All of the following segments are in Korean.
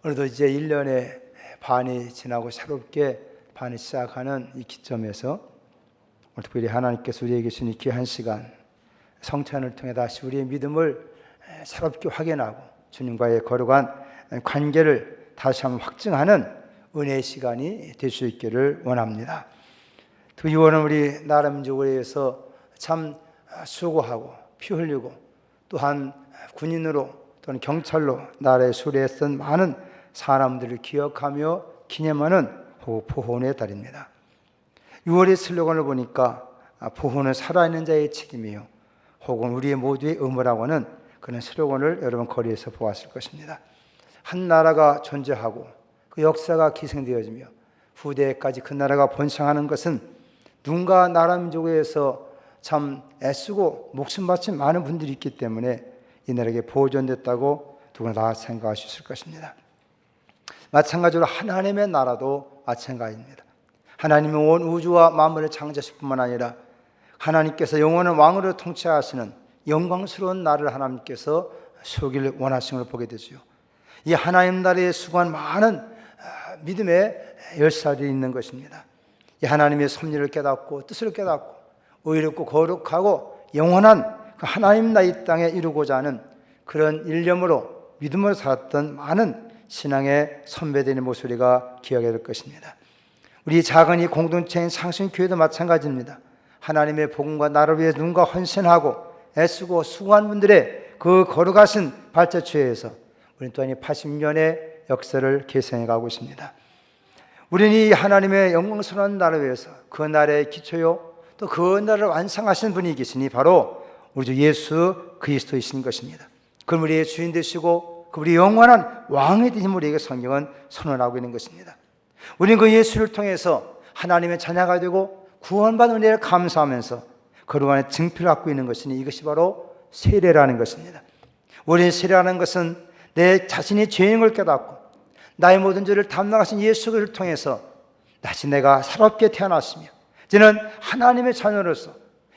오늘도 이제 1년의 반이 지나고 새롭게 반이 시작하는 이 기점에서 오늘 특별히 하나님께서 우리에게 주신 이 귀한 시간, 성찬을 통해 다시 우리의 믿음을 새롭게 확인하고 주님과의 거룩한 관계를 다시 한번 확증하는 은혜의 시간이 될 수 있기를 원합니다. 특히 6월은 우리 나라 민족을 위해서 참 수고하고 피 흘리고 또한 군인으로 또는 경찰로 나라에 수리했던 많은 사람들을 기억하며 기념하는 포혼의 달입니다. 6월의 슬로건을 보니까 포혼은 살아있는 자의 책임이요 혹은 우리의 모두의 의무라고 하는 그런 슬로건을 여러분 거리에서 보았을 것입니다. 한 나라가 존재하고 그 역사가 기생되어지며 후대까지 그 나라가 번창하는 것은 누군가 나라 민족에 의해서 참 애쓰고 목숨 바친 많은 분들이 있기 때문에 이 나라에게 보존됐다고 누구나 다 생각하셨을 것입니다. 마찬가지로 하나님의 나라도 마찬가지입니다. 하나님이 온 우주와 만물을 창조하실 뿐만 아니라 하나님께서 영원한 왕으로 통치하시는 영광스러운 나라를 하나님께서 세우기를 원하시는 걸 보게 되죠. 이 하나님 나라에 수고한 많은 믿음의 열사들이 있는 것입니다. 이 하나님의 섭리를 깨닫고 뜻을 깨닫고 의롭고 거룩하고 영원한 그 하나님 나라 이 땅에 이루고자 하는 그런 일념으로 믿음으로 살았던 많은 신앙의 선배들의 모습이가 기억해야 될 것입니다. 우리 작은 이 공동체인 상승교회도 마찬가지입니다. 하나님의 복음과 나라를 위해 누군가 헌신하고 애쓰고 수고한 분들의 그 거룩하신 발자취에서 우리는 또한 이 80년의 역사를 계승해 가고 있습니다. 우리는 이 하나님의 영광스러운 나라를 위해서 그 나라의 기초요 또 그 나라를 완성하신 분이 계시니 바로 우리 주 예수 그리스도이신 것입니다. 그럼 우리의 주인 되시고 우리 영원한 왕이 되신 우리에게 성경은 선언하고 있는 것입니다. 우리는 그 예수를 통해서 하나님의 자녀가 되고 구원받은 은혜를 감사하면서 거룩한 증표를 갖고 있는 것이니 이것이 바로 세례라는 것입니다. 우리의 세례라는 것은 내 자신이 죄인 걸 깨닫고 나의 모든 죄를 담당하신 예수를 통해서 다시 내가 새롭게 태어났으며 이제는 하나님의 자녀로서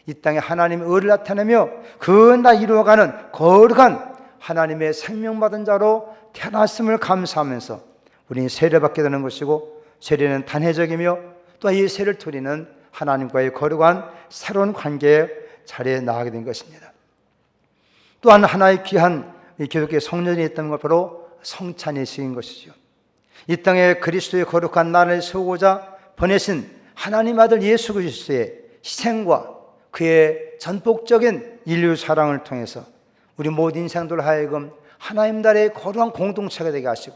이 땅에 하나님의 의를 나타내며 그 나 이루어가는 거룩한 하나님의 생명받은 자로 태어났음을 감사하면서 우리는 세례받게 되는 것이고 세례는 단회적이며 또 이 세례를 통해는 하나님과의 거룩한 새로운 관계의 자리에 나가게 된 것입니다. 또한 하나의 귀한 기독교의 성년이 있다는 것 바로 성찬의 시인 것이죠. 이 땅에 그리스도의 거룩한 나라를 세우고자 보내신 하나님 아들 예수 그리스도의 희생과 그의 전폭적인 인류 사랑을 통해서 우리 모든 인생들 하여금 하나님 나라의 거룩한 공동체가 되게 하시고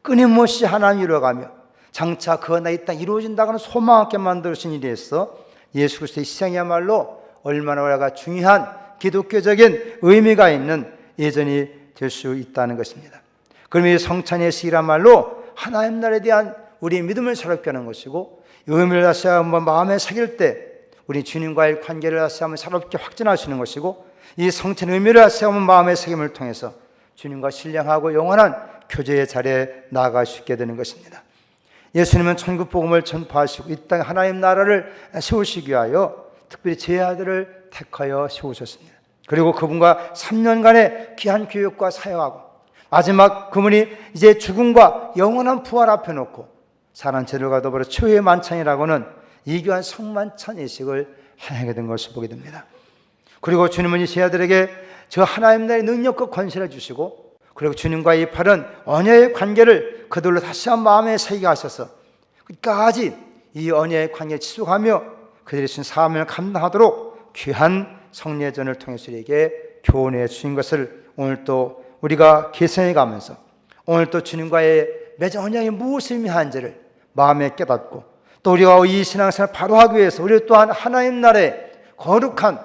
끊임없이 하나님 이루어가며 장차 그 나라 이 땅 이루어진다고 하는 소망하게 만들어주신 일에서 예수 그리스도의 희생이야말로 얼마나 우리가 중요한 기독교적인 의미가 있는 예전이 될 수 있다는 것입니다. 그럼 이 성찬의 시기란말로 하나님 나라에 대한 우리의 믿음을 새롭게 하는 것이고 이 의미를 다시 한번 마음에 새길 때 우리 주님과의 관계를 다시 한번 새롭게 확진하시는 것이고 이 성찬의 의미를 다시 한번 마음의 새김을 통해서 주님과 신령하고 영원한 교제의 자리에 나아갈 수 있게 되는 것입니다. 예수님은 천국 복음을 전파하시고 이 땅에 하나님 나라를 세우시기 위하여 특별히 제 아들을 택하여 세우셨습니다. 그리고 그분과 3년간의 귀한 교육과 사역하고 마지막 그분이 이제 죽음과 영원한 부활 앞에 놓고 사랑 제물과 더불어 최후의 만찬이라고는 이 귀한 성만찬 예식을 행하게 된 것을 보게 됩니다. 그리고 주님은 이 제 아들에게 저 하나님 나라의 능력과 권세를 주시고 그리고 주님과의 바른 언약의 관계를 그들로 다시 한 마음에 새기게 하셔서 끝까지 이 언약의 관계를 지속하며 그들이 주신 사명을 감당하도록 귀한 성례전을 통해서 우리에게 교훈해 주신 것을 오늘 또 우리가 계승해 가면서 오늘 또 주님과의 맺은 언약이 무엇을 의미하는지를 마음에 깨닫고 또 우리가 이 신앙생활을 바로 하기 위해서 우리 또한 하나님 나라의 거룩한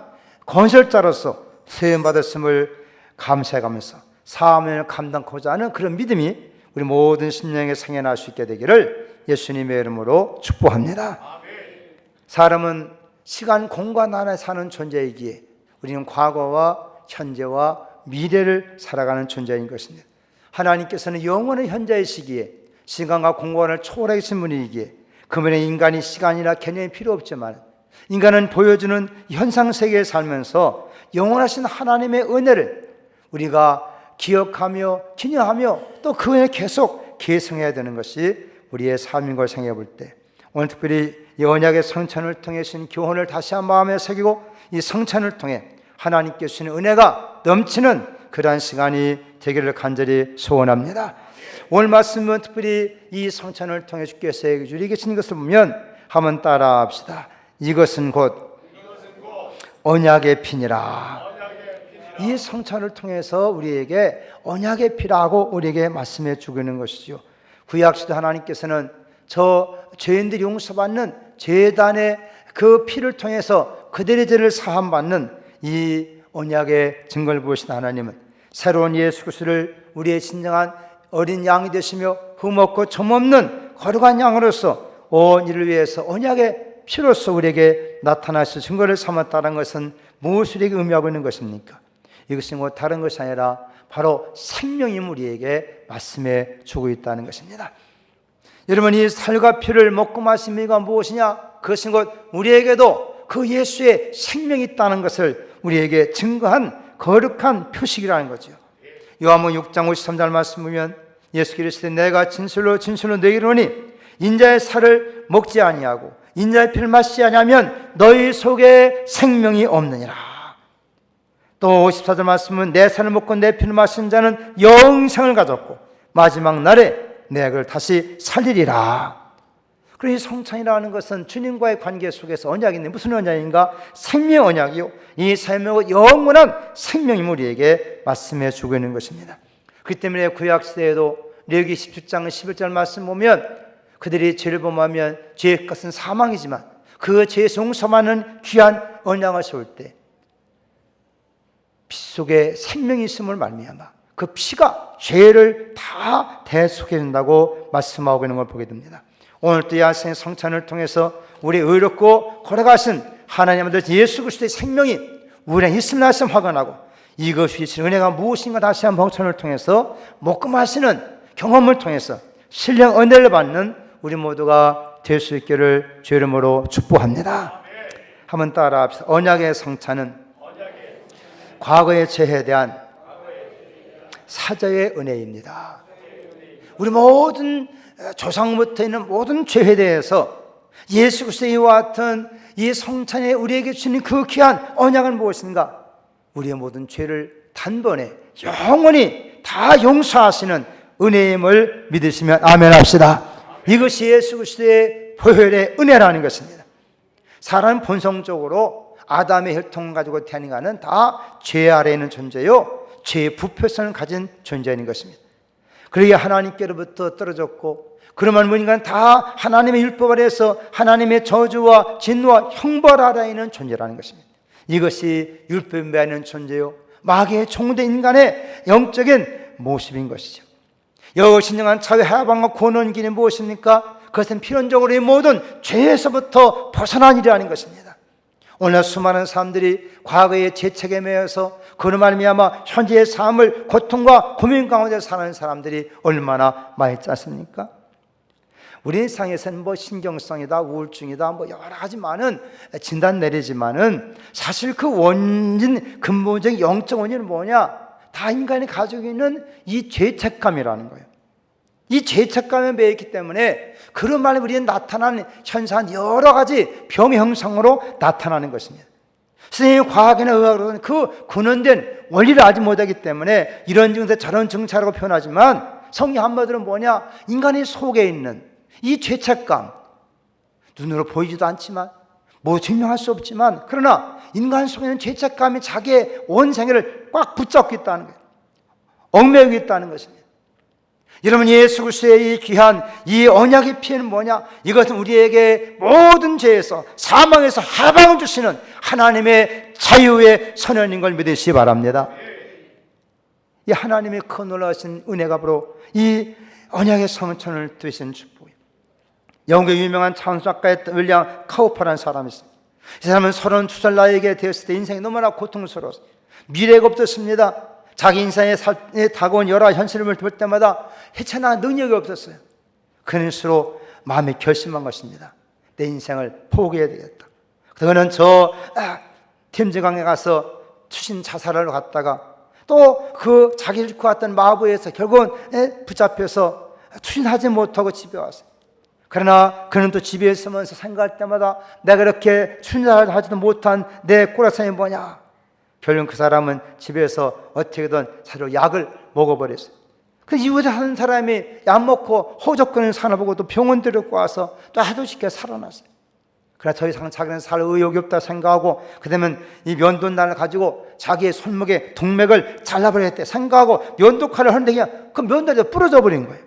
건설자로서 세움받았음을 감사해 가면서 사명을 감당하고자 하는 그런 믿음이 우리 모든 심령에 생겨날 수 있게 되기를 예수님의 이름으로 축복합니다. 사람은 시간, 공간 안에 사는 존재이기에 우리는 과거와 현재와 미래를 살아가는 존재인 것입니다. 하나님께서는 영원한 현재이시기에 시간과 공간을 초월해 계신 분이기에 그분의 인간이 시간이나 개념이 필요 없지만 인간은 보여주는 현상세계에 살면서 영원하신 하나님의 은혜를 우리가 기억하며 기념하며 또 그 은혜를 계속 계승해야 되는 것이 우리의 삶인 걸 생각해 볼 때, 오늘 특별히 이 언약의 성찬을 통해 주신 교훈을 다시 한 마음에 새기고 이 성찬을 통해 하나님께 주시는 은혜가 넘치는 그러한 시간이 되기를 간절히 소원합니다. 오늘 말씀은 특별히 이 성찬을 통해 주께서 우리 계신 것을 보면 한번 따라 합시다. 이것은 곧 언약의 피니라. 이 성찬을 통해서 우리에게 언약의 피라고 우리에게 말씀해 주고 있는 것이죠. 구약시대 하나님께서는 저 죄인들이 용서받는 제단의 그 피를 통해서 그들의 죄를 사함받는 이 언약의 증거를 보이신 하나님은 새로운 예수 그리스도를 우리의 진정한 어린 양이 되시며 흠없고 점없는 거룩한 양으로서 온 이를 위해서 언약의 피로서 우리에게 나타나실 증거를 삼았다는 것은 무엇을 의미하고 있는 것입니까? 이것은 뭐 다른 것이 아니라 바로 생명임 우리에게 말씀해 주고 있다는 것입니다. 여러분, 이 살과 피를 먹고 마신 이유가 무엇이냐? 그것은 곧 우리에게도 그 예수의 생명이 있다는 것을 우리에게 증거한 거룩한 표식이라는 거죠. 요한복음 6장 53절 말씀 보면 예수 그리스도 내가 진실로 진실로 너희에게 이르노니 인자의 살을 먹지 아니하고 인자의 피를 마시지 아니하면 너희 속에 생명이 없느니라. 또 54절 말씀은 내 살을 먹고 내 피를 마시는 자는 영생을 가졌고 마지막 날에 내가 그를 다시 살리리라. 그래서 이 성찬이라는 것은 주님과의 관계 속에서 언약인데 무슨 언약인가? 생명 언약이요. 이 생명은 영원한 생명이 우리에게 말씀해 주고 있는 것입니다. 그렇기 때문에 구약시대에도 레위기 17장 11절 말씀 보면 그들이 죄를 범하면 죄의 것은 사망이지만 그 죄 용서하는 귀한 언약을 세울 때 피 속에 생명이 있음을 말미암아 그 피가 죄를 다 대속해 준다고 말씀하고 있는 걸 보게 됩니다. 오늘 또 이 아침의 성찬을 통해서 우리 의롭고 걸어가신 하나님 아들 예수 그리스도의 생명이 우리 안에 있음을 다시 확언하고 이것이 주신 은혜가 무엇인가 다시 한번 성찬을 통해서 먹고 마시는 경험을 통해서 신령 은혜를 받는 우리 모두가 될 수 있기를 주의 이름으로 축복합니다. 한번 따라 합시다. 언약의 성찬은 과거의 죄에 대한 사죄의 은혜입니다. 우리 모든 조상부터 있는 모든 죄에 대해서 예수 그리스도의 이와 같은 이 성찬에 우리에게 주는 그 귀한 언약은 무엇인가? 우리의 모든 죄를 단번에 영원히 다 용서하시는 은혜임을 믿으시면 아멘 합시다. 이것이 예수 그리스도의 보혈의 은혜라는 것입니다. 사람은 본성적으로 아담의 혈통을 가지고 태어나는 다 죄 아래에 있는 존재요, 죄의 부패성을 가진 존재인 것입니다. 그러기에 하나님께로부터 떨어졌고 그러면 우리는 다 하나님의 율법 아래에서 하나님의 저주와 진노와 형벌 아래에 있는 존재라는 것입니다. 이것이 율법에 매이는 존재요, 마귀의 총대 인간의 영적인 모습인 것이죠. 여호와 진정한 자유 해방과 구원의 길이 무엇입니까? 그것은 필연적으로 이 모든 죄에서부터 벗어난 일이라는 것입니다. 오늘 수많은 사람들이 과거의 죄책에 매여서 그로 말미암아 현재의 삶을 고통과 고민 가운데 사는 사람들이 얼마나 많이 있지 않습니까? 우리 일상에서는 뭐 신경성이다, 우울증이다, 뭐 여러 가지 많은 진단 내리지만은 사실 그 원인, 근본적인 영적 원인은 뭐냐? 다 인간이 가지고 있는 이 죄책감이라는 거예요. 이 죄책감에 매였기 때문에 그런 말에 우리는 나타나는 현상 여러 가지 병의 형상으로 나타나는 것입니다. 선생님이 과학이나 의학으로는 그 근원된 원리를 알지 못하기 때문에 이런 증세 저런 증세라고 표현하지만 성경 한마디로 뭐냐? 인간의 속에 있는 이 죄책감, 눈으로 보이지도 않지만 뭐 증명할 수 없지만 그러나 인간 속에 있는 죄책감이 자기의 온 생애를 꽉 붙잡고 있다는 거예요. 얽매이고 있다는 것입니다. 여러분, 예수 그리스도의 이 귀한 이 언약의 피는 뭐냐? 이것은 우리에게 모든 죄에서 사망에서 해방을 주시는 하나님의 자유의 선언인 걸 믿으시기 바랍니다. 이 하나님의 그 놀라우신 은혜가 바로 이 언약의 성천을 되신 축복이에요. 영국의 유명한 찬송가였던 윌리엄 카우퍼라는 사람이 있습니다. 이 사람은 32살 나이에 되었을 때 인생이 너무나 고통스러웠어요. 미래가 없었습니다. 자기 인생에 다가온 여러 현실을 볼 때마다 헤쳐나갈 능력이 없었어요. 그럴수록 마음에 결심한 것입니다. 내 인생을 포기해야 되겠다. 그는 저 템즈강에 가서 추신 자살하러 갔다가 또 그 자기를 잃고 왔던 마부에서 결국은 붙잡혀서 추진하지 못하고 집에 왔어요. 그러나 그는 또 집에 있으면서 생각할 때마다 내가 이렇게 추진하지도 못한 내 꼬라상이 뭐냐. 결국 그 사람은 집에서 어떻게든 사료 약을 먹어버렸어요. 그 이웃에 사는 사람이 약 먹고 호적거리는 사람 보고 또 병원 데리고 와서 또 하도 쉽게 살아났어요. 그러나 더 이상 자기는 살 의욕이 없다 생각하고 그다음에 이 면도날을 가지고 자기의 손목에 동맥을 잘라버렸대 생각하고 면도칼을 하는데 그냥 그 면도가 부러져 버린 거예요.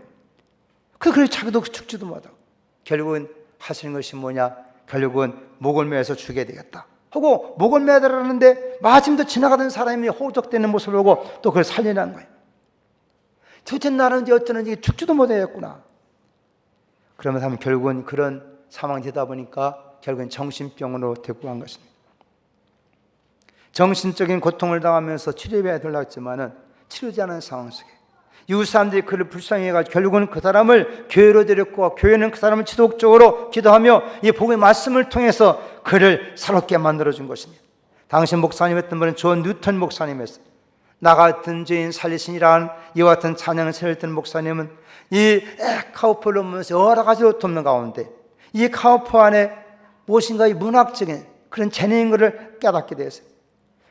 그래서 자기도 죽지도 못하고 결국은 하시는 것이 뭐냐, 결국은 목을 매서 죽여야 되겠다 하고 목을 매달았는데 마침 또 지나가던 사람이 호적되는 모습을 보고 또 그걸 살리라는 거예요. 도대체 나는 어쩌는지 죽지도 못하겠구나. 그러면서 하면 결국은 그런 상황이 되다 보니까 결국은 정신병으로 데리고 간 것입니다. 정신적인 고통을 당하면서 치료해야 되려고 했지만은 치료되지 않은 상황 속에 이웃 사람들이 그를 불쌍해가지고 결국은 그 사람을 교회로 데렸고 교회는 그 사람을 지속적으로 기도하며 이 복음의 말씀을 통해서 그를 새롭게 만들어준 것입니다. 당시 목사님이었던 분은 존 뉴턴 목사님이었어요. 나 같은 죄인 살리신이라는 이와 같은 찬양을 세웠던 목사님은 이 카우퍼를 보면서 여러 가지로 돕는 가운데 이 카우퍼 안에 무엇인가 이 문학적인 그런 재능인 것을 깨닫게 되었어요.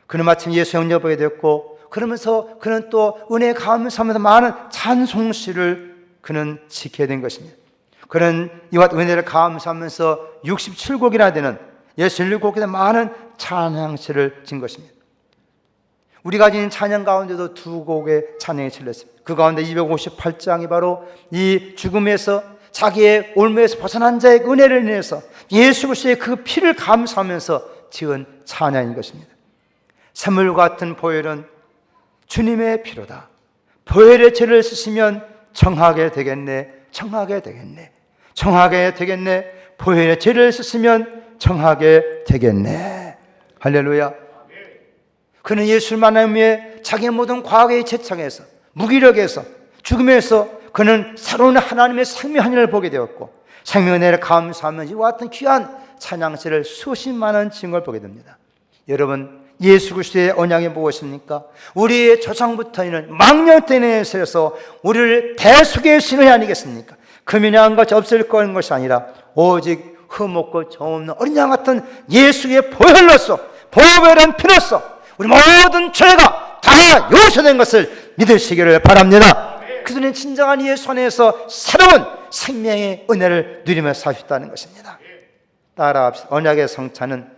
그는 마침 예수 영접하게 되었고 그러면서 그는 또 은혜에 감사하면서 많은 찬송시를 그는 지켜야 된 것입니다. 그는 이와 은혜를 감사하면서 67곡이나 되는 예수 17곡에 대한 많은 찬양시를 진 것입니다. 우리가 가진 찬양 가운데도 두 곡의 찬양이 실렸습니다. 그 가운데 258장이 바로 이 죽음에서 자기의 올무에서 벗어난 자의 은혜를 인해서 예수 그리스도의 그 피를 감사하면서 지은 찬양인 것입니다. 샘물 같은 보혈은 주님의 피로다. 보혈의 죄를 쓰시면 청하게 되겠네. 청하게 되겠네. 청하게 되겠네. 보혈의 죄를 쓰시면 청하게 되겠네. 할렐루야. 그는 예수를 만난 후에 자기의 모든 과거의 재창에서 무기력에서 죽음에서 그는 새로운 하나님의 생명 하늘을 보게 되었고 생명의 은혜를 감사하면서 이와 같은 귀한 찬양시를 수십 많은 증거를 보게 됩니다. 여러분, 예수 그리스도의 언약이 무엇입니까? 우리의 조상부터 있는 망령때에서 우리를 대속의 신의 아니겠습니까? 금이 양 같이 없을 거는 것이 아니라 오직 흠없고 정없는 어린 양 같은 예수의 보혈로서 보혈한 피로서 우리 모든 죄가 다 용서된 것을 믿으시기를 바랍니다. 그들은 진정한 예수 안에서 새로운 생명의 은혜를 누리며 사셨다는 것입니다. 따라합시다. 언약의 성찬은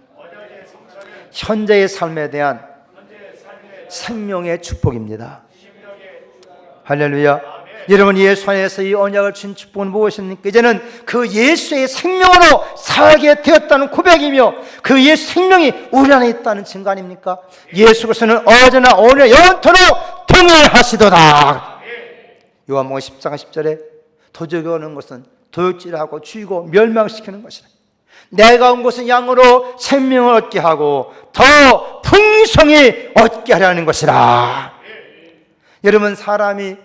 현재의 삶에 대한 생명의 축복입니다. 할렐루야. 여러분, 예수 안에서 이 언약을 준 축복은 무엇입니까? 이제는 그 예수의 생명으로 살게 되었다는 고백이며 그 예수 생명이 우리 안에 있다는 증거 아닙니까? 예수 그리스도는 어제나 오늘 영원토록 동일하시도다. 요한복음 10장 10절에 도적이 오는 것은 도둑질하고 죽이고 멸망시키는 것이다. 내가 온 것은 양으로 생명을 얻게 하고 더 풍성히 얻게 하려는 것이라. 여러분, 사람이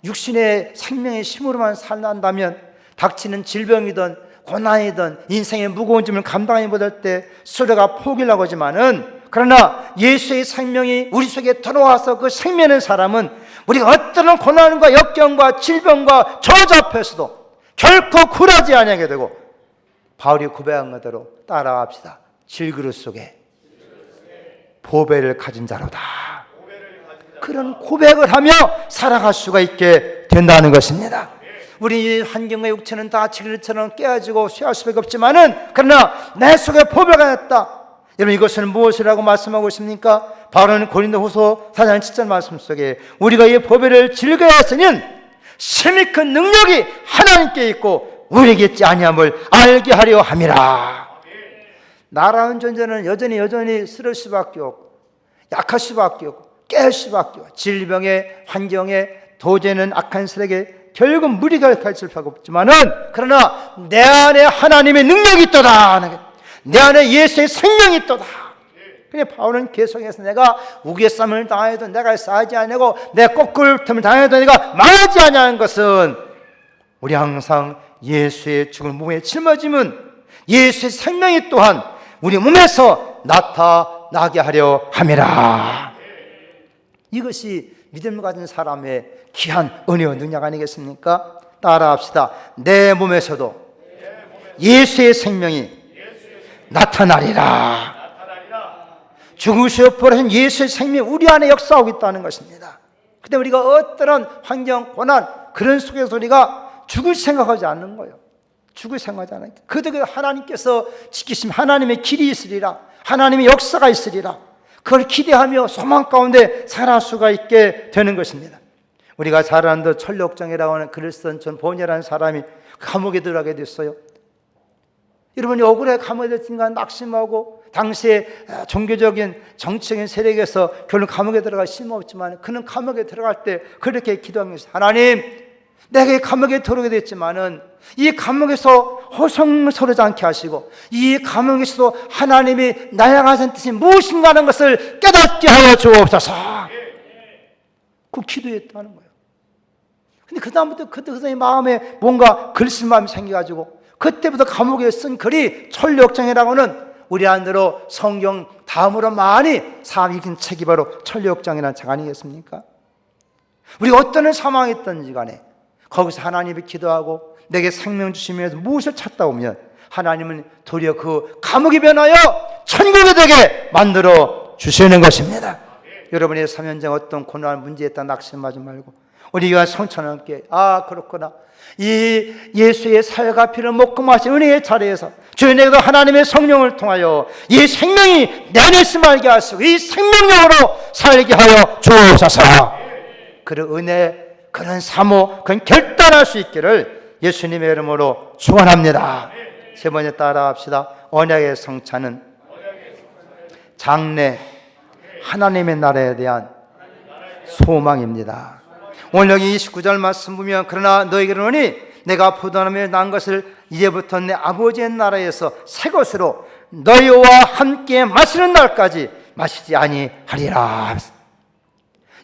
육신의 생명의 힘으로만 살난다면 닥치는 질병이든 고난이든 인생의 무거운 짐을 감당하지 못할 때 스스로가 포기를 하고 하지만은 그러나 예수의 생명이 우리 속에 들어와서 그 생명의 사람은 우리가 어떤 고난과 역경과 질병과 저주 앞에서도 결코 굴하지 아니하게 되고 바울이 고백한 것대로 따라합시다. 질그릇 속에 보배를 가진 자로다. 그런 고백을 하며 살아갈 수가 있게 된다는 것입니다. 우리 환경과 육체는 다 질그릇처럼 깨어지고 쇠할 수밖에 없지만은 그러나 내 속에 보배가 있다. 여러분, 이것은 무엇이라고 말씀하고 있습니까? 바울은 고린도후서 4장 7절 말씀 속에 우리가 이 보배를 즐거워야 했으면 심히 큰 능력이 하나님께 있고 우리에게 있지 아니함을 알게 하려 함이라. 나라는 존재는 여전히 쓰러질 수밖에 없고 약할 수밖에 없고 깨질 수밖에 없고 질병의 환경에 도제는 악한 세력에 결국 무리가 갈 수밖에 없지만은 그러나 내 안에 하나님의 능력이 있도다. 내 안에 예수의 생명이 있도다. 그래 바울은 계속해서 내가 우겨쌈을 당해도 내가 싸지 아니하고 내 꼬꾸름을 당해도 내가 망하지 아니하는 것은 우리 항상 예수의 죽은 몸에 짊어짐은 예수의 생명이 또한 우리 몸에서 나타나게 하려 함이라. 이것이 믿음을 가진 사람의 귀한 은혜와 능력 아니겠습니까? 따라합시다. 내 몸에서도 예수의 생명이 나타나리라. 죽으시어 버리신 예수의 생명이 우리 안에 역사하고 있다는 것입니다. 근데 우리가 어떠한 환경, 고난 그런 속에서 우리가 죽을 생각하지 않는 거예요. 죽을 생각하지 않아요. 그도 하나님께서 지키시면 하나님의 길이 있으리라, 하나님의 역사가 있으리라, 그걸 기대하며 소망 가운데 살아갈 수가 있게 되는 것입니다. 우리가 잘 아는 천력정이라고 하는 글을 쓴 존 보니라는 사람이 감옥에 들어가게 됐어요. 여러분이 억울해 감옥에 들어가 낙심하고 당시에 종교적인 정치적인 세력에서 결론 감옥에 들어갈 힘없지만 그는 감옥에 들어갈 때 그렇게 기도하면서 하나님, 내가 감옥에 들어오게 됐지만은 이 감옥에서 호성스러지 않게 하시고 이 감옥에서도 하나님이 나야 하신 뜻이 무엇인가 하는 것을 깨닫게 하여 주옵소서. 그 기도했다는 거예요. 근데 그 다음부터 그 사람의 마음에 뭔가 글쓴 마음이 생겨가지고 그때부터 감옥에 쓴 글이 천력정이라고는 우리 안으로 성경 다음으로 많이 사람이 읽은 책이 바로 천력정이라는 책 아니겠습니까? 우리가 어떤 상황이 있든지 간에 거기서 하나님을 기도하고 내게 생명 주시면서 무엇을 찾다 보면 하나님은 도리어 그 감옥이 변하여 천국이 되게 만들어 주시는 것입니다. 여러분의 사면장 어떤 고난 문제에 있다 낙심하지 말고 우리가 성천을 함께 그렇구나, 이 예수의 살과 피를 먹고 마신 은혜의 자리에서 주님께서 하나님의 성령을 통하여 이 생명이 내 안에 말게 하시고 이 생명력으로 살게 하여 주옵소서. 그런 은혜, 그런 사모, 그런 결단할 수 있기를 예수님의 이름으로 축원합니다. 세 번째 따라합시다. 언약의 성찬은 장래 하나님의 나라에 대한 소망입니다. 오늘 여기 29절 말씀 보면 그러나 너희에게 이르노니 내가 포도나무에 난 것을 이제부터 내 아버지의 나라에서 새 것으로 너희와 함께 마시는 날까지 마시지 아니하리라.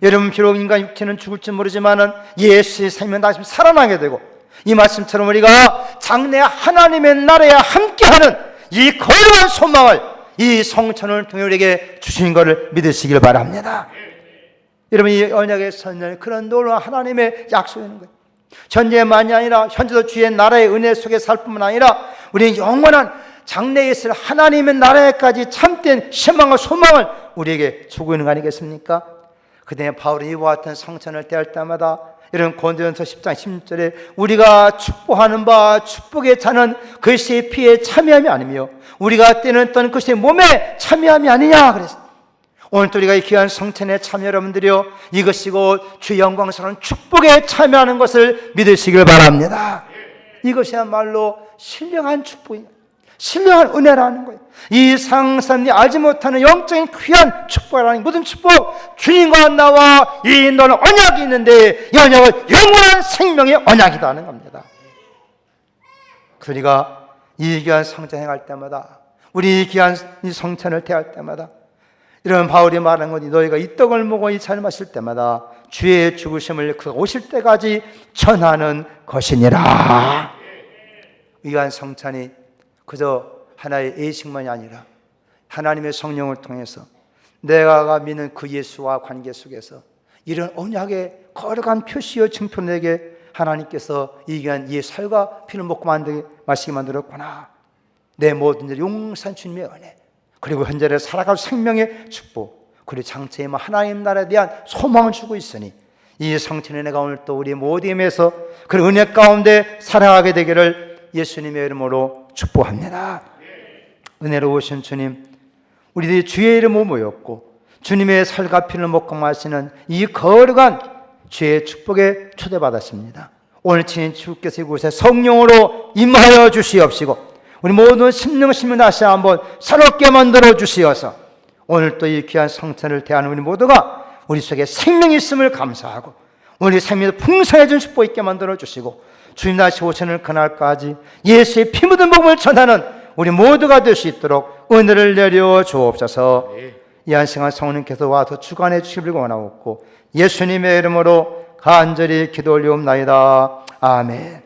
여러분, 비록 인간 육체는 죽을지 모르지만은 예수의 생명 다시 살아나게 되고 이 말씀처럼 우리가 장래 하나님의 나라에 함께하는 이 거룩한 소망을 이 성천을 통해 우리에게 주신 것을 믿으시길 바랍니다. 여러분, 이 언약의 선언, 그런 놀라운 하나님의 약속이는 거예요. 전제만이 아니라 현재도 주의 나라의 은혜 속에 살 뿐만 아니라 우리의 영원한 장래에 있을 하나님의 나라에까지 참된 희망과 소망을 우리에게 주고 있는 거 아니겠습니까? 그때 바울이 이와 같은 성천을 대할 때마다 이런 고린도전서 10장 16절에 우리가 축복하는 바 축복에 차는 그리스도의 피에 참여함이 아니며 우리가 떼는 어떤 그리스도의 몸에 참여함이 아니냐 그랬어요. 오늘 또 우리가 이 귀한 성천에 참여 여러분들이요, 이것이 곧 주 영광스러운 축복에 참여하는 것을 믿으시길 바랍니다. 이것이야말로 신령한 축복이에요. 신령한 은혜라는 거예요. 이 상사님이 알지 못하는 영적인 귀한 축복이라는 모든 축복, 주님과 나와 이 너는 언약이 있는데 이 언약은 영원한 생명의 언약이라는 겁니다. 우리가 이 귀한 성찬 행할 때마다, 우리 이 귀한 이 성찬을 대할 때마다 이런 바울이 말한 것이 너희가 이 떡을 먹고 이 잔을 마실 때마다 주의 죽으심을 그가 오실 때까지 전하는 것이니라. 이 귀한 성찬이 그저 하나의 예식만이 아니라 하나님의 성령을 통해서 내가 믿는 그 예수와 관계 속에서 이런 언약의 거룩한 표시와 증표내게 하나님께서 이 귀한 이 살과 피를 먹고 마시게 만들었구나. 내 모든 일 용산 주님의 은혜, 그리고 현재를 살아갈 생명의 축복, 그리고 장차에 하나님 나라에 대한 소망을 주고 있으니 이 성천의 은혜가 오늘 또 우리 모임에서 그 은혜 가운데 살아가게 되기를 예수님의 이름으로 축복합니다. 은혜로우신 주님, 우리들이 주의 이름으로 모였고 주님의 살과 피를 먹고 마시는 이 거룩한 주의 축복에 초대받았습니다. 오늘 친히 주께서 이곳에 성령으로 임하여 주시옵시고 우리 모든 심령심을 다시 한번 새롭게 만들어 주시어서 오늘 또 이 귀한 성찬을 대하는 우리 모두가 우리 속에 생명이 있음을 감사하고 우리 생명이 풍성해진 축복 있게 만들어 주시고 주님 다시 오시는 그날까지 예수의 피 묻은 복음을 전하는 우리 모두가 될 수 있도록 은혜를 내려 주옵소서. 이 한 시간 성령께서 와서 주관해 주시길 원하옵고 예수님의 이름으로 간절히 기도 올리옵나이다. 아멘.